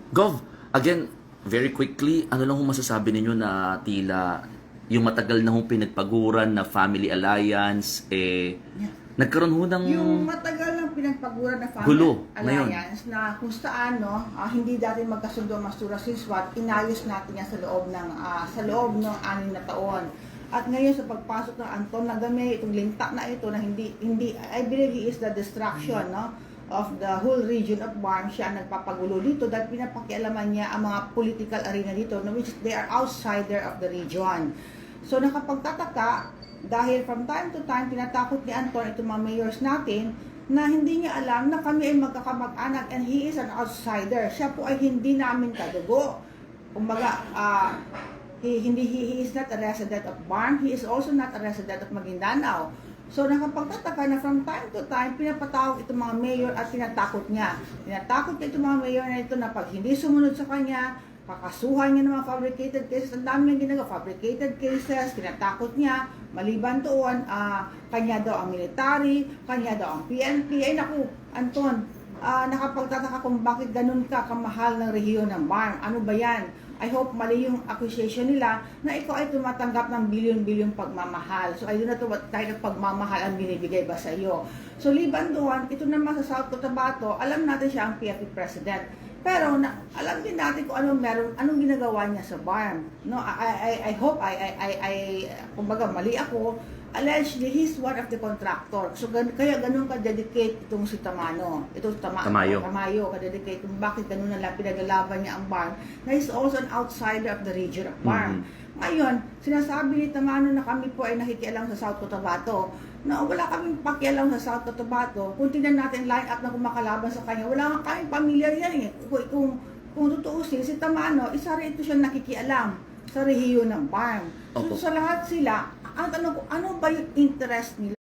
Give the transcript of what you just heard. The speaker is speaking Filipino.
Gov, again, very quickly, ano lang kung masasabi ninyo na tila yung matagal na hong pinagpaguran na family alliance, nagkaroon ho ng Yung matagal ng pinagpaguran na gulo family ngayon. alliance na kung saan hindi dati magkasundo ang Mastura Siswat, inayos natin yan sa loob ng 6 na taon. At ngayon sa pagpasok ng Anton Nagame, itong linta na ito na hindi I believe he is the distraction of the whole region of Barm. Siya ang nagpapagulo dito dahil pinapakialaman niya ang mga political arena dito, which they are outsider of the region. So nakapagtataka dahil from time to time tinatakot ni Anton itong mga mayors natin na hindi niya alam na kami ay magkakamag-anak and he is an outsider. Siya po ay hindi namin kadugo. Kumbaga, he is not a resident of Barm. He is also not a resident of Maguindanao. So nakapagtataka na from time to time, pinapatawag itong mga mayor at tinatakot niya. Tinatakot niya itong mga mayor na ito na pag hindi sumunod sa kanya, kakasuhan niya ng mga fabricated cases. Ang dami niyang ginagawa, fabricated cases, tinatakot niya. Maliban doon, kanya daw ang military, kanya daw ang PNP. Ay naku, Anton, nakapagtataka kung bakit ganun ka kamahal ng rehiyon ng Barm. Ano ba yan? I hope mali yung accusation nila na ikaw ay tumatanggap ng bilyon-bilyong pagmamahal. So I do not know what kind of pagmamahal ang binibigay ba sa iyo. So liban doon, ito naman sa South Cotabato, alam natin siya ang PFP President. Pero alam din natin kung anong ginagawa niya sa Barm. No, I hope kumbaga mali ako. Allegedly, he's one of the contractor. So kaya ganun ka-dedicate itong si Tamano. Itong Tamayo. Ka-dedicate kung bakit ganun na lang pinaglalaban niya ang Barm. Na he's also an outsider of the region of Barm. Ngayon, sinasabi ni Tamano na kami po ay nakikialam sa South Cotabato. Na wala kaming pakialam sa South Cotabato. Kung tingnan natin line up na kumakalaban sa kanya, wala nga kaming pamilyar yan eh. Kung tutuusin, si Tamano, isa rin ito siya nakikialam sa rehiyon ng Barm. So sa lahat sila, ang tanong ko, ano ba yung interest nila?